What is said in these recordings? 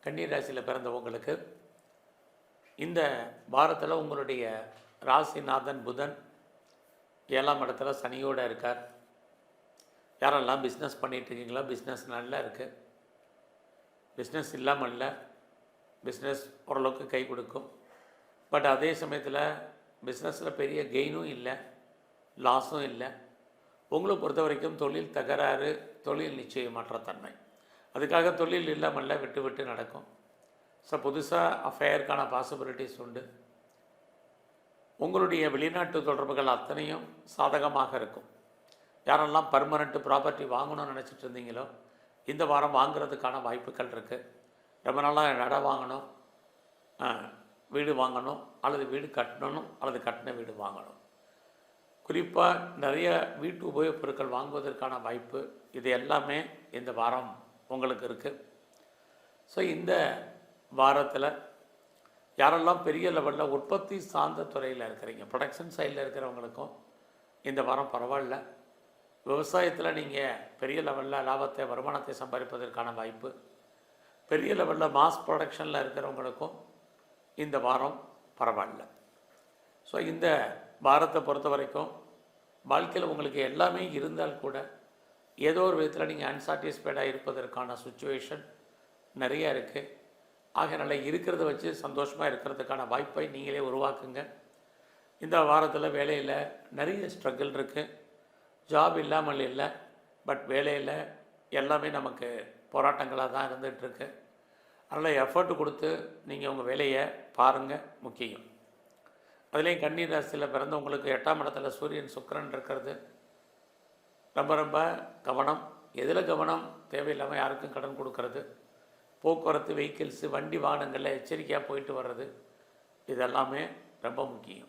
கன்னி ராசியில் பிறந்தவங்களுக்கு இந்த வாரத்தில் உங்களுடைய ராசிநாதன் புதன் 7ஆம் இடத்துல சனியோடு இருக்கார். யாரெல்லாம் பிஸ்னஸ் பண்ணிகிட்ருக்கீங்களோ பிஸ்னஸ் நல்லா இருக்குது. பிஸ்னஸ் இல்லாமல் இல்லை, பிஸ்னஸ் ஓரளவுக்கு கை கொடுக்கும். பட் அதே சமயத்தில் பிஸ்னஸில் பெரிய கெயினும் இல்லை, லாஸும் இல்லை. உங்களை பொறுத்த வரைக்கும் தொழில் தகராறு, தொழில் நிச்சயமற்ற தன்மை. அதுக்காக தொழில் இல்லாமல் விட்டு விட்டு நடக்கும். ஸோ புதுசாக அஃபேருக்கான பாசிபிலிட்டிஸ் உண்டு. உங்களுடைய வெளிநாட்டு தொடர்புகள் அத்தனையும் சாதகமாக இருக்கும். யாரெல்லாம் பர்மனெண்ட்டு ப்ராப்பர்ட்டி வாங்கணும்னு நினச்சிட்டு இருந்தீங்களோ இந்த வாரம் வாங்கிறதுக்கான வாய்ப்புகள் இருக்குது. ரொம்ப நாளாக இடம் வாங்கணும், வீடு வாங்கணும், அல்லது வீடு கட்டணும், அல்லது கட்டின வீடு வாங்கணும். குறிப்பாக நிறைய வீட்டு உபயோகப் பொருட்கள் வாங்குவதற்கான வாய்ப்பு, இது எல்லாமே இந்த வாரம் உங்களுக்கு இருக்குது. ஸோ இந்த வாரத்தில் யாரெல்லாம் பெரிய லெவலில் உற்பத்தி சார்ந்த துறையில் இருக்கிறீங்க, ப்ரொடக்ஷன் சைடில் இருக்கிறவங்களுக்கும் இந்த வாரம் பரவாயில்ல. விவசாயத்தில் நீங்கள் பெரிய லெவலில் லாபத்தை, வருமானத்தை சம்பாதிப்பதற்கான வாய்ப்பு, பெரிய லெவலில் மாஸ் ப்ரொடக்ஷனில் இருக்கிறவங்களுக்கும் இந்த வாரம் பரவாயில்ல. ஸோ இந்த வாரத்தை பொறுத்த வரைக்கும் வாழ்க்கையில் உங்களுக்கு எல்லாமே இருந்தால் கூட ஏதோ ஒரு விதத்தில் நீங்கள் அன்சாட்டிஸ்ஃபைடாக இருப்பதற்கான சுச்சுவேஷன் நிறையா இருக்குது. ஆகையினால இருக்கிறத வச்சு சந்தோஷமாக இருக்கிறதுக்கான வாய்ப்பை நீங்களே உருவாக்குங்க. இந்த வாரத்தில் வேலையில் நிறைய ஸ்ட்ரகிள் இருக்குது. ஜாப் இல்லாமல் இல்லை, பட் வேலையில் எல்லாமே நமக்கு போராட்டங்களாக தான் இருந்துகிட்ருக்கு. அதனால் எஃபர்ட் கொடுத்து நீங்கள் உங்கள் வேலையை பாருங்கள், முக்கியம். அதுலேயும் கன்னி ராசியில் பிறந்தவங்களுக்கு 8ஆம் இடத்துல சூரியன் சுக்கிரன் இருக்கிறது. ரொம்ப ரொம்ப கவனம். எதில் கவனம்? தேவையில்லாமல் யாருக்கும் கடன் கொடுக்கறது, போக்குவரத்து, வெஹிக்கிள்ஸு, வண்டி வாகனங்களில் எச்சரிக்கையாக போயிட்டு வர்றது, இதெல்லாமே ரொம்ப முக்கியம்.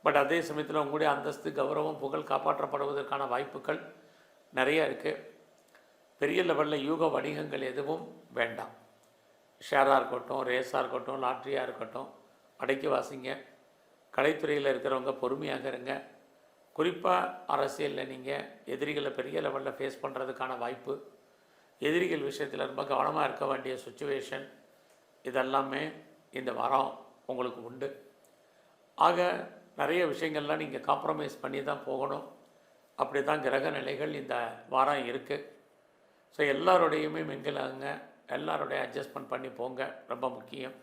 பட் அதே சமயத்தில் உங்களுடைய அந்தஸ்து, கௌரவம், புகழ் காப்பாற்றப்படுவதற்கான வாய்ப்புகள் நிறையா இருக்குது. பெரிய லெவலில் யூக வணிகங்கள் எதுவும் வேண்டாம். ஷேராக இருக்கட்டும், ரேஸாக இருக்கட்டும், லாட்ரியாக இருக்கட்டும், அடைக்கி வாசிங்க. கலைத்துறையில் இருக்கிறவங்க பொறுமையாக இருங்க. குறிப்பாக அரசியலில் நீங்கள் எதிரிகளை பெரிய லெவலில் ஃபேஸ் பண்ணுறதுக்கான வாய்ப்பு, எதிரிகள் விஷயத்தில் ரொம்ப கவனமாக இருக்க வேண்டிய சுச்சுவேஷன், இதெல்லாமே இந்த வாரம் உங்களுக்கு உண்டு. ஆக நிறைய விஷயங்கள்லாம் நீங்கள் காம்ப்ரமைஸ் பண்ணி தான் போகணும். அப்படி தான் கிரக நிலைகள் இந்த வாரம் இருக்குது. ஸோ எல்லாரோடையுமே மிங்கிலாங்க, எல்லாரோடையும் அட்ஜஸ்ட்மெண்ட் பண்ணி போங்க, ரொம்ப முக்கியம்.